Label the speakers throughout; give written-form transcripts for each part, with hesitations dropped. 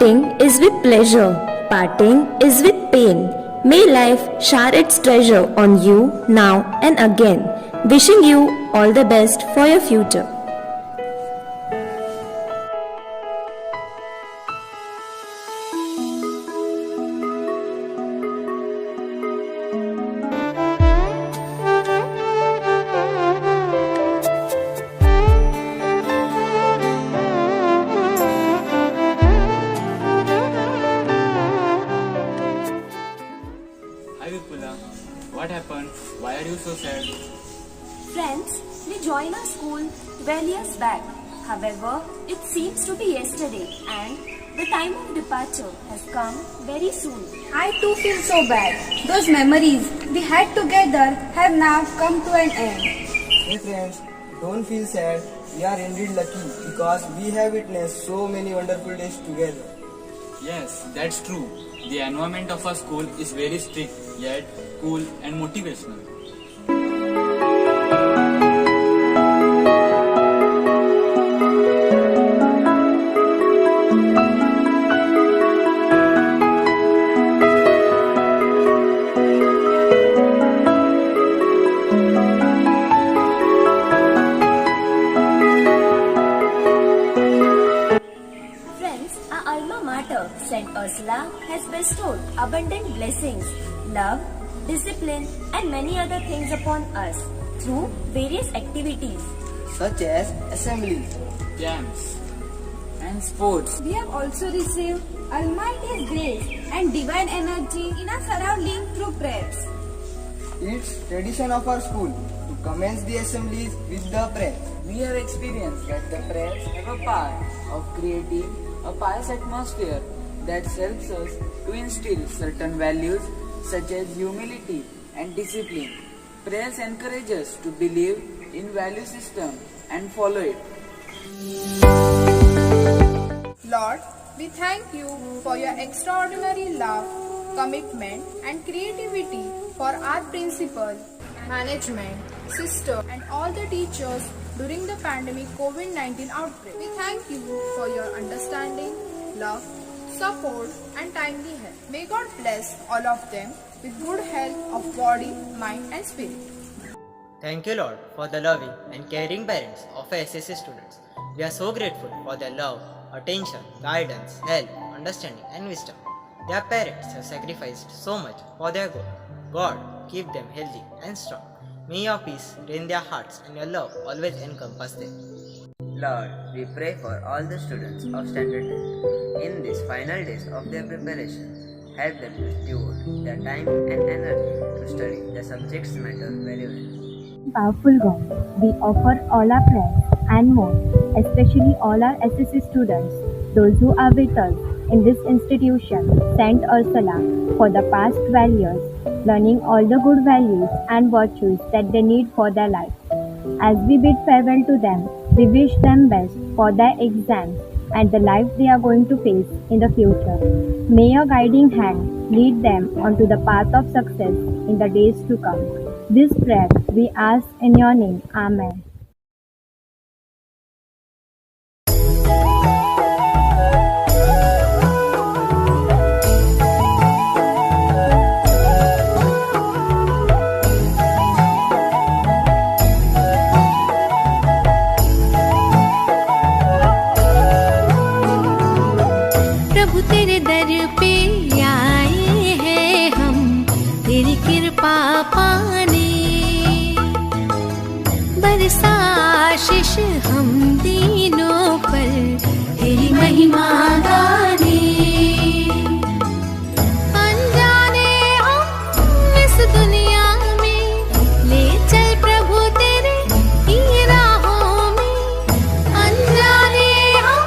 Speaker 1: Starting is with pleasure, parting is with pain. May life shower its treasure on you now and again. Wishing you all the best for your future.
Speaker 2: Hi Vipula, what happened? Why are you so sad?
Speaker 3: Friends, we joined our school 12 years back. However, it seems to be yesterday and the time of departure has come very soon.
Speaker 4: I too feel so bad. Those memories we had together have now come to an end.
Speaker 5: Hey friends, don't feel sad. We are indeed lucky because we have witnessed so many wonderful days together.
Speaker 2: Yes, that's true. The environment of our school is very strict, yet cool and motivational.
Speaker 3: St. Ursula has bestowed abundant blessings, love, discipline and many other things upon us through various activities
Speaker 5: such as assemblies,
Speaker 2: camps and sports.
Speaker 4: We have also received Almighty's grace and divine energy in our surrounding through prayers.
Speaker 5: It's tradition of our school to commence the assemblies with the prayer.
Speaker 6: We have experienced that the prayers have a power of creating a pious atmosphere that helps us to instill certain values such as humility and discipline. Prayers encourage us to believe in value system and follow it.
Speaker 7: Lord, we thank you for your extraordinary love, commitment and creativity for our principal, management, sister and all the teachers during the pandemic COVID-19 outbreak. We thank you for your understanding, love, support and timely help. May God bless all of them with good health of body, mind and spirit.
Speaker 8: Thank you Lord for the loving and caring parents of our SSC students. We are so grateful for their love, attention, guidance, help, understanding and wisdom. Their parents have sacrificed so much for their good. God, keep them healthy and strong. May your peace reign in their hearts and your love always encompass them.
Speaker 9: Lord, we pray for all the students of Standard 10 in these final days of their preparation. Help them to devote their time and energy to study the subjects matter very well.
Speaker 10: Powerful God, we offer all our prayers and more, especially all our SSC students, those who are with us in this institution, St. Ursula, for the past 12 years, learning all the good values and virtues that they need for their life. As we bid farewell to them, we wish them best for their exams and the life they are going to face in the future. May your guiding hand lead them onto the path of success in the days to come. This prayer we ask in your name. Amen.
Speaker 11: प्रभु तेरे दर पे आए हैं हम तेरी कृपा पाने, बरसा आशीष हम दीनों पर तेरी महिमा गाने। अनजाने हम इस दुनिया में ले चल प्रभु तेरे ही राहों में, अनजाने हम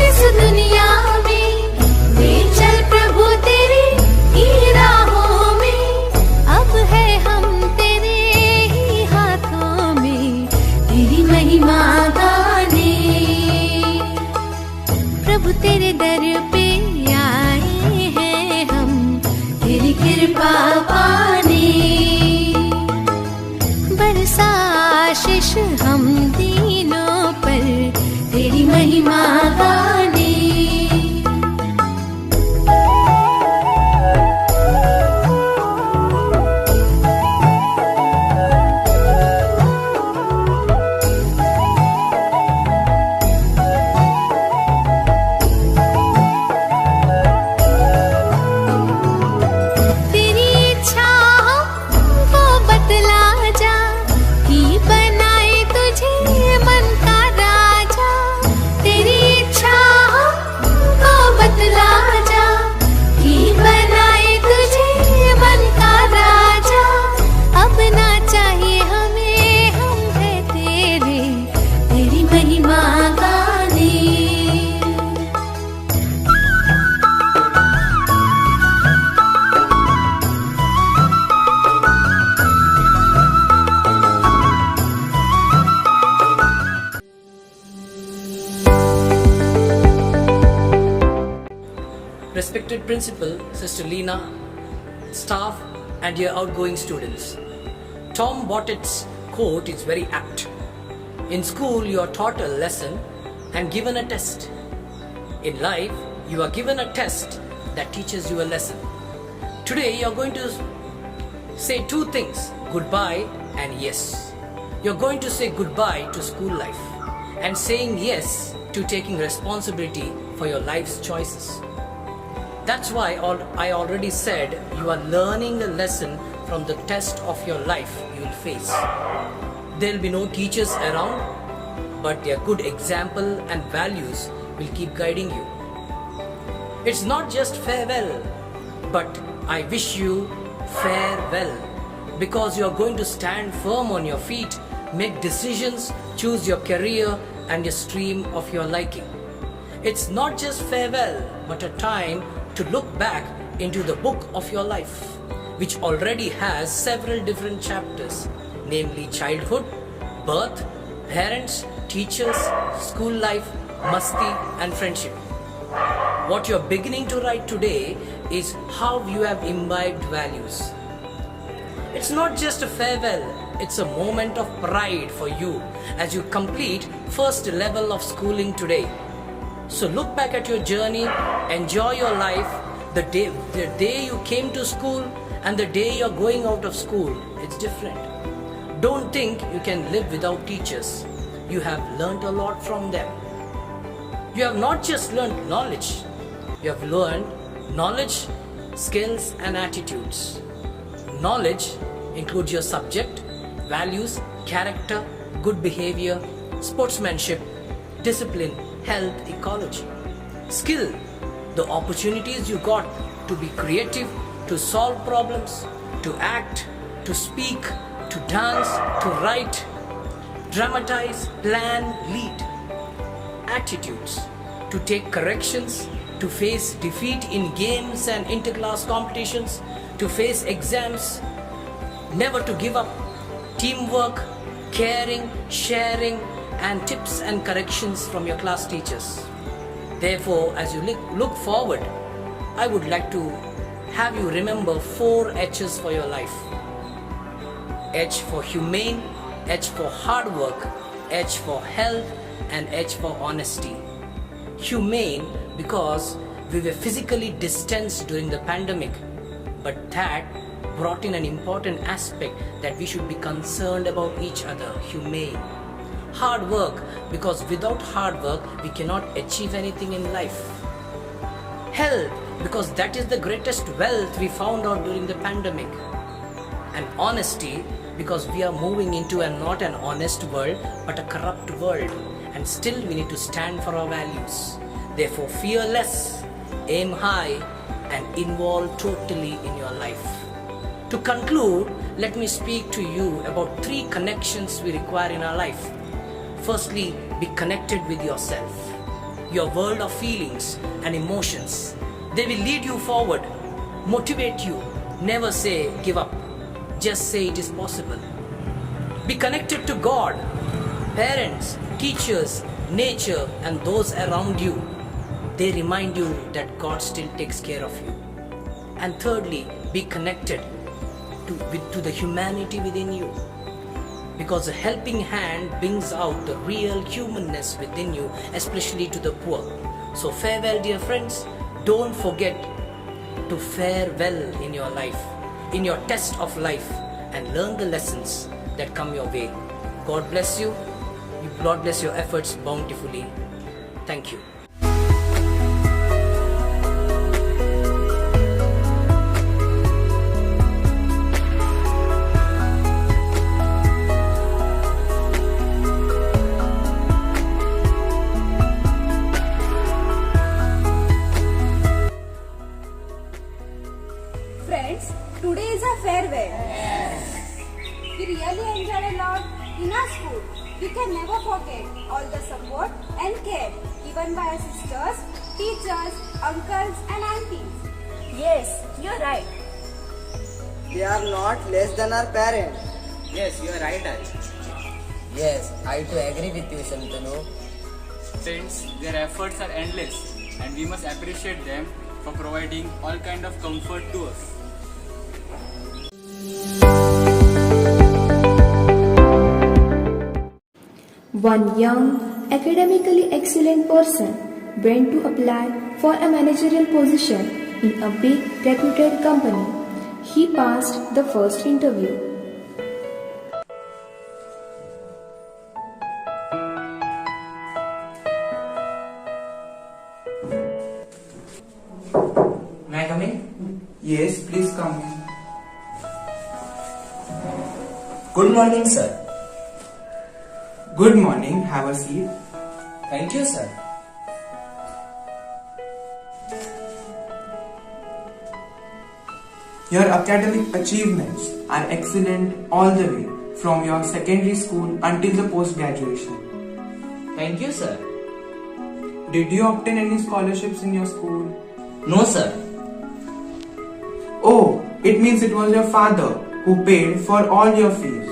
Speaker 11: इस दुनिया तेरे दर पे आए हैं हम तेरी कृपा पाने, बरसा आशीष हम दीनों पर तेरी महिमा गाने।
Speaker 12: respected principal, Sister Lena, staff, and your outgoing students. Tom Bottett's quote is very apt. In school, you are taught a lesson and given a test. In life, you are given a test that teaches you a lesson. Today, you are going to say two things, goodbye and yes. You are going to say goodbye to school life and saying yes to taking responsibility for your life's choices. That's why I already said you are learning a lesson from the test of your life you will face. There will be no teachers around, but their good example and values will keep guiding you. It's not just farewell, but I wish you farewell, because you are going to stand firm on your feet, make decisions, choose your career and a stream of your liking. It's not just farewell, but a time to look back into the book of your life, which already has several different chapters, namely childhood, birth, parents, teachers, school life, masti and friendship. What you're beginning to write today is how you have imbibed values. It's not just a farewell, it's a moment of pride for you as you complete first level of schooling today. So look back at your journey, enjoy your life, the day you came to school and the day you're going out of school, it's different. Don't think you can live without teachers. You have learned a lot from them. You have not just learned knowledge, you have learned knowledge, skills and attitudes. Knowledge includes your subject, values, character, good behavior, sportsmanship, discipline, health, ecology. Skill, the opportunities you got to be creative, to solve problems, to act, to speak, to dance, to write, dramatize, plan, lead. Attitudes, to take corrections, to face defeat in games and interclass competitions, to face exams, never to give up, teamwork, caring, sharing, and tips and corrections from your class teachers. Therefore, as you look forward, I would like to have you remember 4 H's for your life. H for humane, H for hard work, H for health, and H for honesty. Humane because we were physically distanced during the pandemic, but that brought in an important aspect that we should be concerned about each other, humane. Hard work because without hard work we cannot achieve anything in life. Health because that is the greatest wealth we found out during the pandemic. And honesty because we are moving into not an honest world but a corrupt world, and still we need to stand for our values. Therefore, fear less, aim high, and involve totally in your life. To conclude, let me speak to you about 3 connections we require in our life. Firstly, be connected with yourself, your world of feelings and emotions. They will lead you forward, motivate you. Never say give up, just say it is possible. Be connected to God, parents, teachers, nature, and those around you. They remind you that God still takes care of you. And thirdly, be connected to the humanity within you, because a helping hand brings out the real humanness within you, especially to the poor. So farewell, dear friends. Don't forget to fare well in your life, in your test of life, and learn the lessons that come your way. God bless you. God bless your efforts bountifully. Thank you.
Speaker 4: Friends, today is a farewell. We really enjoyed a lot in our school. We can never forget all the support and care given by our sisters, teachers, uncles and aunties.
Speaker 3: Yes, you're right.
Speaker 5: They are not less than our parents.
Speaker 2: Yes, you are right, Aj.
Speaker 6: Yes, I too agree with you, Shantanu.
Speaker 2: Friends, their efforts are endless and we must appreciate them for providing all kind of comfort to us.
Speaker 1: One young, academically excellent person went to apply for a managerial position in a big reputed company. He passed the first interview.
Speaker 13: May I come in?
Speaker 5: Yes, please come in.
Speaker 13: Good morning, sir.
Speaker 5: Good morning, have a seat.
Speaker 13: Thank you, sir.
Speaker 5: Your academic achievements are excellent all the way from your secondary school until the post-graduation.
Speaker 13: Thank you, sir.
Speaker 5: Did you obtain any scholarships in your school?
Speaker 13: No, sir.
Speaker 5: Oh, it means it was your father who paid for all your fees.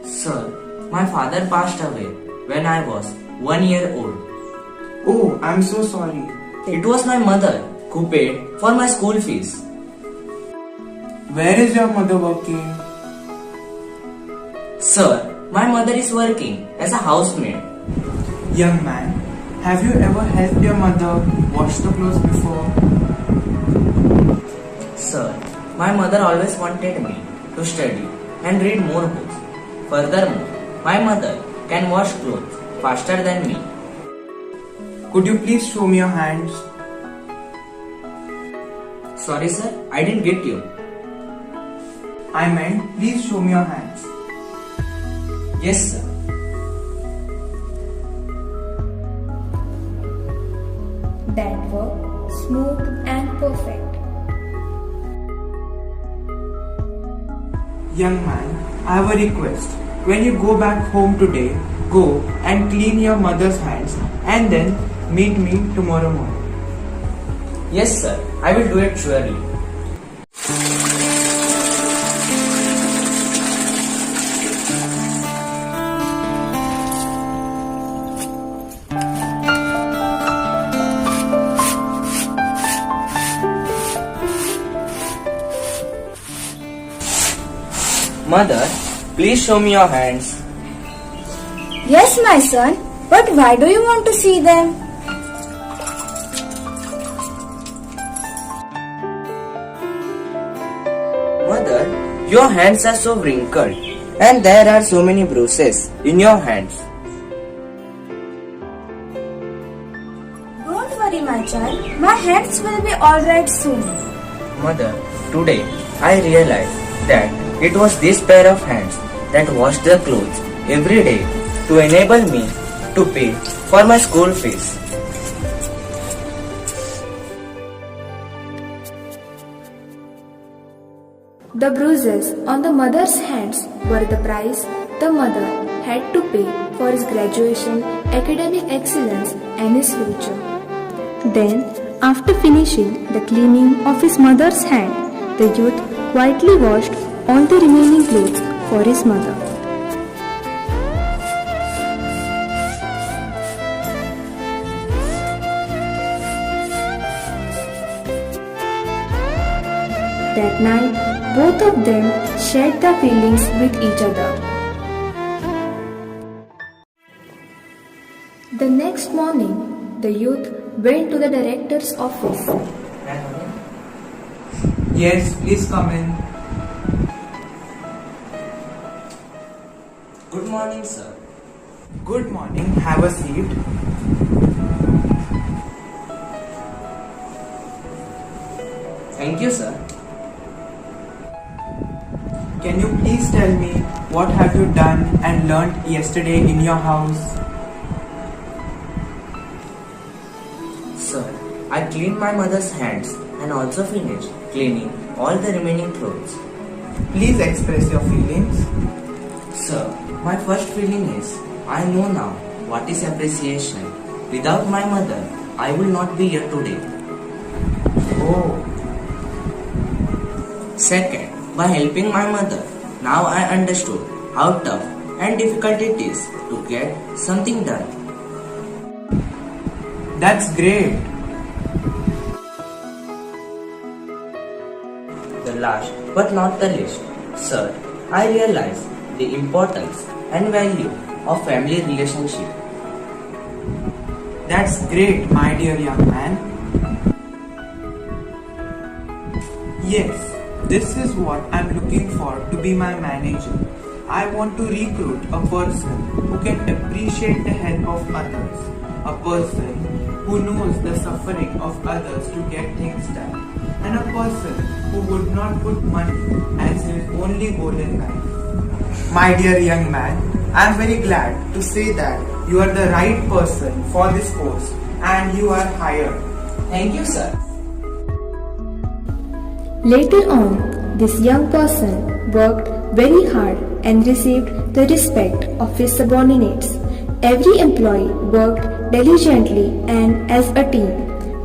Speaker 13: Sir, my father passed away when I was 1 year old.
Speaker 5: Oh, I'm so sorry.
Speaker 13: It was my mother who paid for my school fees.
Speaker 5: Where is your mother working?
Speaker 13: Sir, my mother is working as a housemaid.
Speaker 5: Young man, have you ever helped your mother wash the clothes before?
Speaker 13: Sir, my mother always wanted me to study and read more books. Furthermore, my mother can wash clothes faster than me.
Speaker 5: Could you please show me your hands?
Speaker 13: Sorry, sir, I didn't get you.
Speaker 5: I meant, please show me your hands.
Speaker 13: Yes, sir.
Speaker 1: That were smooth and perfect.
Speaker 5: Young man, I have a request. When you go back home today, go and clean your mother's hands and then meet me tomorrow morning.
Speaker 13: Yes, sir, I will do it surely. Mother, please show me your hands.
Speaker 4: Yes, my son, but why do you want to see them?
Speaker 13: Mother, your hands are so wrinkled and there are so many bruises in your hands.
Speaker 4: Don't worry, my child. My hands will be alright soon.
Speaker 13: Mother, today I realized that it was this pair of hands that washed the clothes every day to enable me to pay for my school fees.
Speaker 1: The bruises on the mother's hands were the price the mother had to pay for his graduation, academic excellence, and his future. Then, after finishing the cleaning of his mother's hand, the youth quietly washed all the remaining clothes for his mother. That night, both of them shared their feelings with each other. The next morning, the youth went to the director's office.
Speaker 5: Yes, please come in.
Speaker 13: Good morning, sir.
Speaker 5: Good morning, have a seat.
Speaker 13: Thank you, sir.
Speaker 5: Can you please tell me what have you done and learnt yesterday in your house?
Speaker 13: Sir, I cleaned my mother's hands and also finished cleaning all the remaining clothes.
Speaker 5: Please express your feelings.
Speaker 13: Sir, my first feeling is I know now what is appreciation. Without my mother, I will not be here today.
Speaker 5: Oh.
Speaker 13: Second, by helping my mother, now I understood how tough and difficult it is to get something done.
Speaker 5: That's great.
Speaker 13: last but not the least, sir, I realize the importance and value of family relationship.
Speaker 5: That's great, my dear young man. Yes, this is what I'm looking for to be my manager. I want to recruit a person who can appreciate the help of others, a person who knows the suffering of others to get things done, and a person who would not put money as his only goal in life. My dear young man, I am very glad to say that you are the right person for this post and you are hired.
Speaker 6: Thank you, sir.
Speaker 1: Later on, this young person worked very hard and received the respect of his subordinates. Every employee worked diligently and as a team.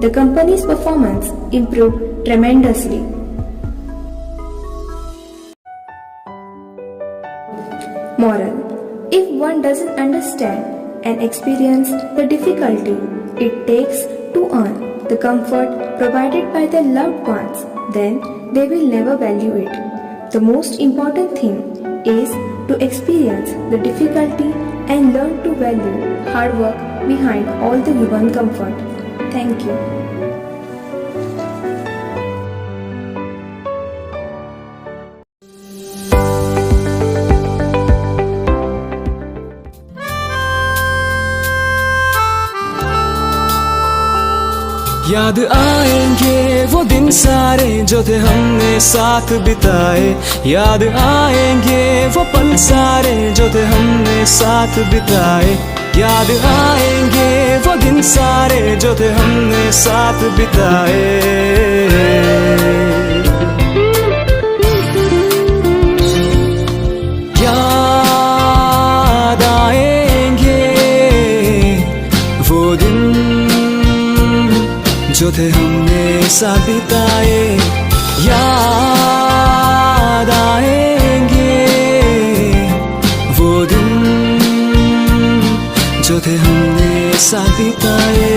Speaker 1: The company's performance improved tremendously. Moral: if one doesn't understand and experience the difficulty it takes to earn the comfort provided by their loved ones, then they will never value it. The most important thing is to experience the difficulty and learn to value hard work behind all the given comfort. Thank you.
Speaker 14: याद आएंगे वो दिन सारे जो थे हमने साथ बिताए, याद आएंगे वो पल सारे जो थे हमने साथ बिताए, याद आएंगे वो दिन सारे जो थे हमने साथ बिताए। याद आएंगे वो दिन जो थे हमने साथ बिताए, याद आएंगे वो दिन जो थे हमने साथ बिताए।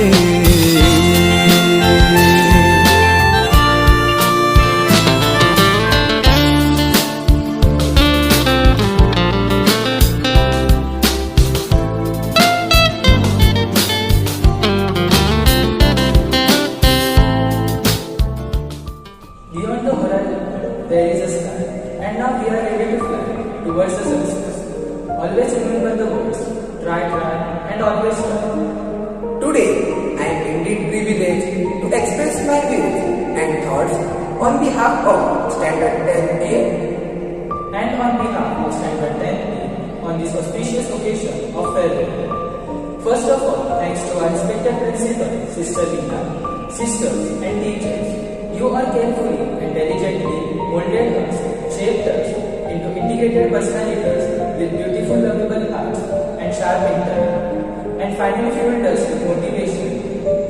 Speaker 6: Beyond the horizon, there is a sky, and now we are ready to fly towards the success. Always remember the words, try, and always try.
Speaker 15: Today, I am indeed privileged to express my views and thoughts on behalf of Standard 10A
Speaker 6: and on behalf of Standard 10A on this auspicious occasion of farewell. First of all, thanks to our respected principal, Sister Lina, sisters and teachers. You are carefully and diligently molded us, shaped us into integrated personalities with beautiful, lovable hearts and sharp intellect, and finally fueled us with motivation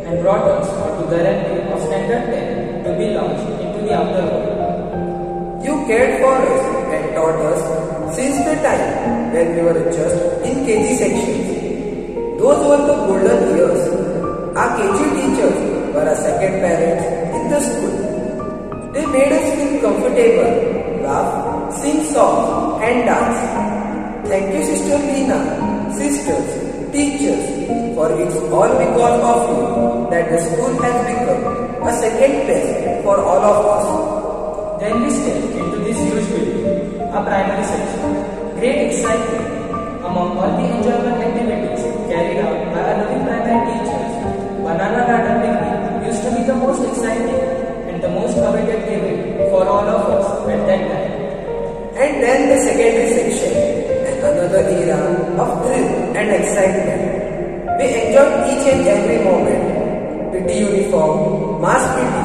Speaker 6: and brought us onto the runway of Standard 10 to be launched into the outer world.
Speaker 15: You cared for us and taught us since the time when we were just in KG sections. Those were the golden years. Our KG teachers were our second parents in the school. They made us feel comfortable, laugh, sing songs and dance. Thank you, Sister Lina, sisters, teachers, for it's all because of you that the school has become a second place for all of us.
Speaker 6: Then we stepped into this huge building, a primary section. Great excitement among all the enjoyable activities carried out by our loving primary teachers. Banana Garden picnic used to be the most exciting and the most coveted event for all of us at that time.
Speaker 15: And then the secondary section, and another era of thrill and excitement. We enjoyed each and every moment. PT uniform, mass PT,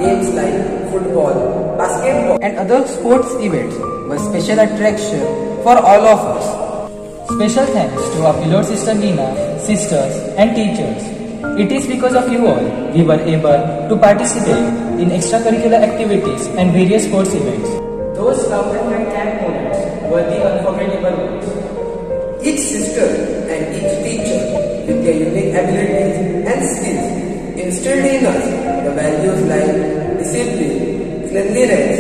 Speaker 15: games like football, basketball, and other sports events were special attraction for all of us.
Speaker 6: Special thanks to our beloved Sister Nina, sisters and teachers. It is because of you all we were able to participate in extracurricular activities and various sports events. Those love and camp moments were the unforgettable ones.
Speaker 15: Each sister and each teacher with their unique abilities and skills instilled in us the values like discipline, cleanliness,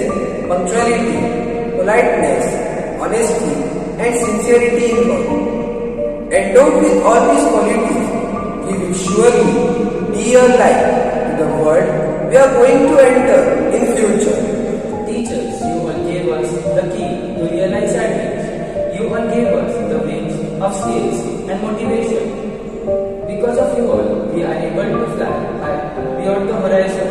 Speaker 15: Using all these qualities, we will surely be a light to the world we are going to enter in future.
Speaker 16: Teachers, you all gave us the key to realize our dreams. You all gave us the wings of skills and motivation. Because of you all, we are able to fly high beyond the horizon.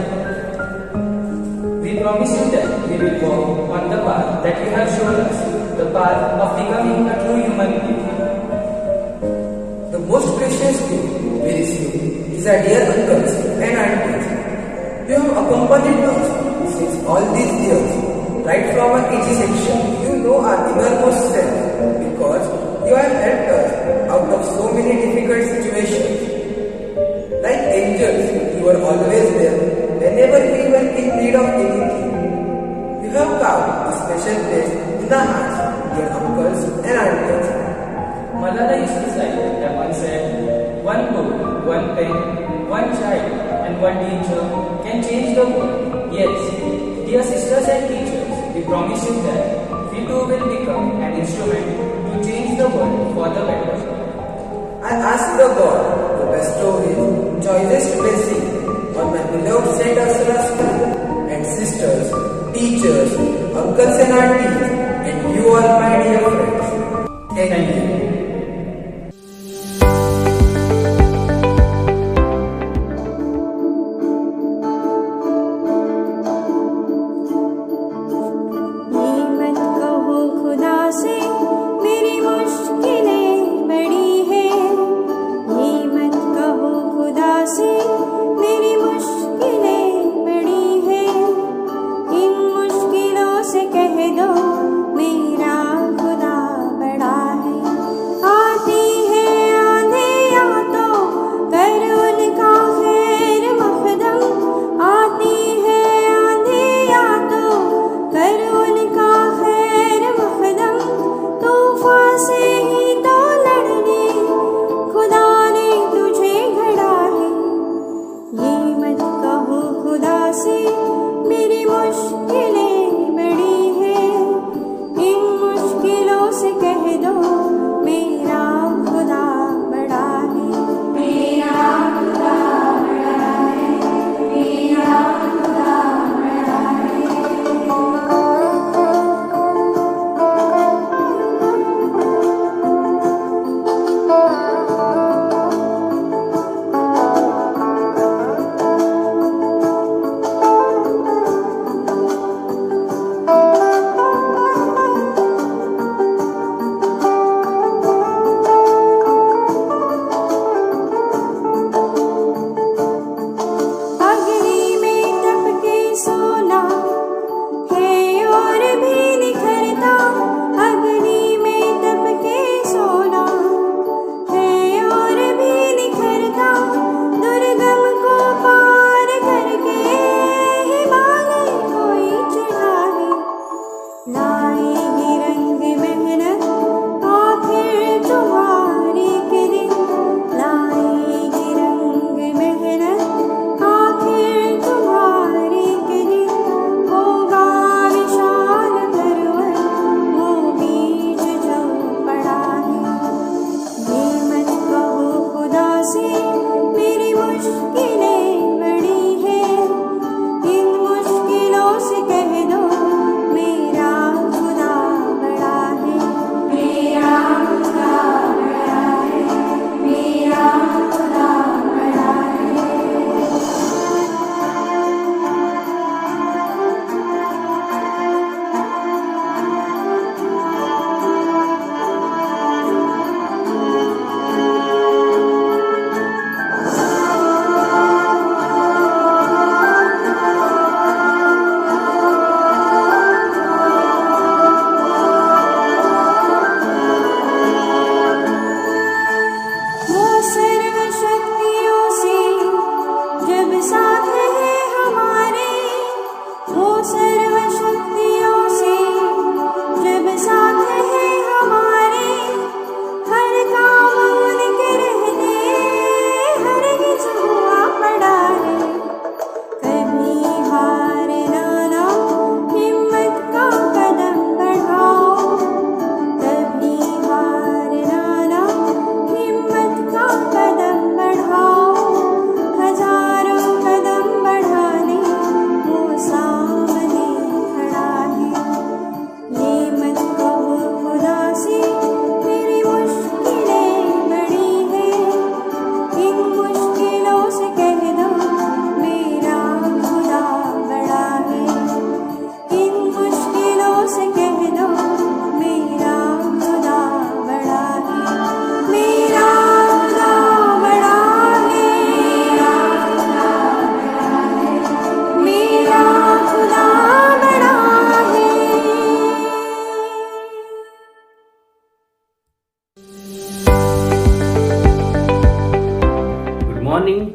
Speaker 16: We promise you that we will walk on the path that you have shown us, the path of becoming a true human being.
Speaker 15: The most precious gift we receive is our dear uncles and aunties. You have accompanied us since all these years, right from our KG section. You know our innermost strength because you have helped us out of so many difficult situations. Like angels, you were always there whenever we were in need of anything. You have carved a special place in the hearts of your uncles and aunties.
Speaker 16: Malala Yousafzai once said, "One book, one pen, one child, and one teacher can change the world." Yes, dear sisters and teachers, we promise you that we too will become an instrument to change the world for the better.
Speaker 15: I ask the God to bestow His choicest blessing on my beloved Saint Ursula School and sisters, teachers, uncles and aunties, and you all my dear friends. Thank you.
Speaker 11: इन मुश्किलों से कह दो मेरा खुदा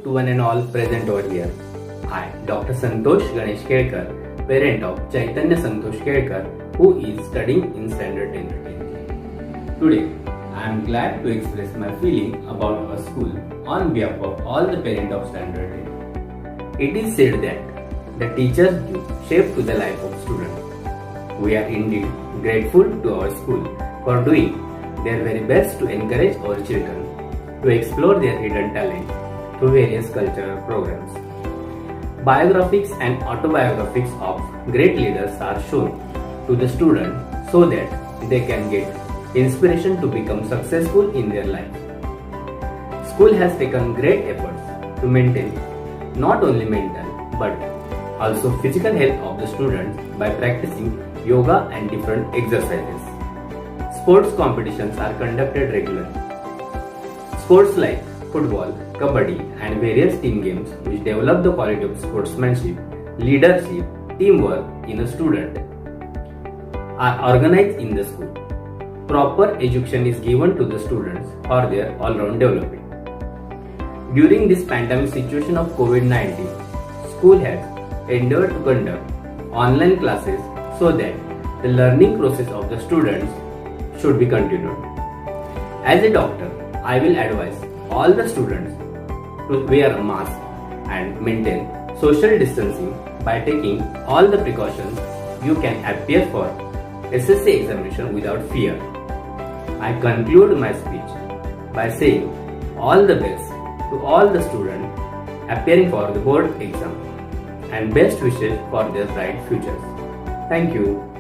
Speaker 17: to one and all present over here. I, Dr. Santosh Ganesh Kelkar, parent of Chaitanya Santosh Kelkar, who is studying in standard 10th. Today, I am glad to express my feeling about our school on behalf of all the parents of standard 10. It is said that the teachers give shape to the life of students. We are indeed grateful to our school for doing their very best to encourage our children to explore their hidden talent through various cultural programs. Biographies and autobiographies of great leaders are shown to the students so that they can get inspiration to become successful in their life. School has taken great efforts to maintain not only mental but also physical health of the students by practicing yoga and different exercises. Sports competitions are conducted regularly. Sports like football, kabaddi and various team games which develop the quality of sportsmanship, leadership, teamwork in a student are organized in the school. Proper education is given to the students for their all-round development. During this pandemic situation of COVID-19, school has endeavored to conduct online classes so that the learning process of the students should be continued. As a doctor, I will advise all the students to wear a mask and maintain social distancing by taking all the precautions you can appear for SSC examination without fear. I conclude my speech by saying all the best to all the students appearing for the board exam and best wishes for their bright futures. Thank you.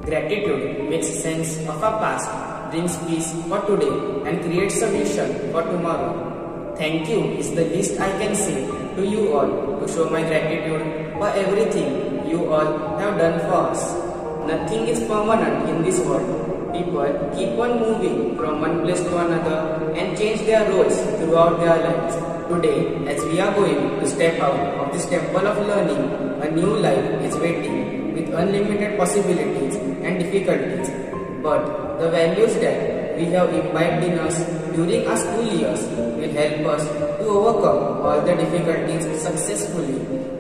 Speaker 18: Gratitude makes sense of our past, brings peace for today and creates a vision for tomorrow. Thank you is the least I can say to you all to show my gratitude for everything you all have done for us. Nothing is permanent in this world. People keep on moving from one place to another and change their roles throughout their lives. Today, as we are going to step out of this temple of learning, a new life is waiting with unlimited possibilities and difficulties. But the values that we have imbibed in us during our school years will help us to overcome all the difficulties successfully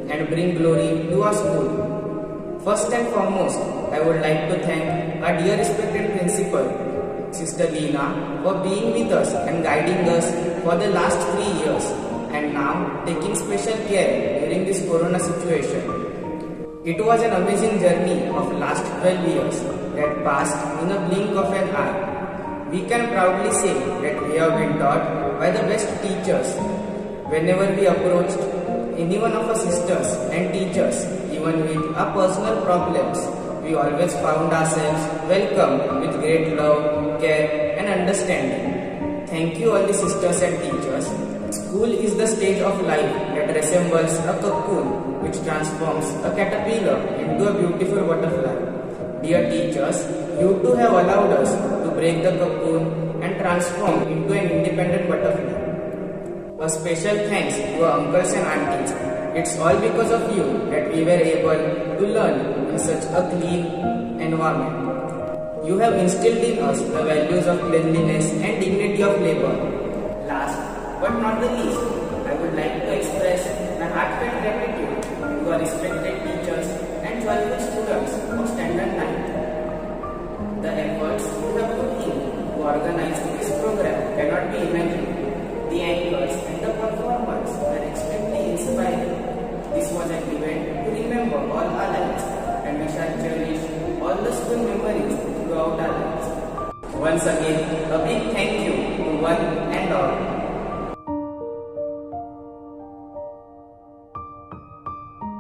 Speaker 18: and bring glory to our school. First and foremost, I would like to thank our dear respected principal, Sister Leena, for being with us and guiding us for the last 3 years and now taking special care during this corona situation. It was an amazing journey of last 12 years that passed in a blink of an eye. We can proudly say that we have been taught by the best teachers. Whenever we approached any one of our sisters and teachers, even with our personal problems, we always found ourselves welcomed with great love, care and understanding. Thank you all the sisters and teachers. School is the stage of life that resembles a cocoon which transforms a caterpillar into a beautiful butterfly. Dear teachers, you too have allowed us to break the cocoon and transform into an independent butterfly. A special thanks to our uncles and aunties. It's all because of you that we were able to learn in such a clean environment. You have instilled in us the values of cleanliness and dignity of labor. Last but not the least, I would like to express my heartfelt gratitude to our respected teachers and joyful students of Standard 9. The efforts you have put in to organize this program cannot be imagined. The anchors and the performers were extremely inspiring. This was an event to remember all our lives, and we shall cherish all the school memories throughout our lives. Once again, a big thank you to one and all.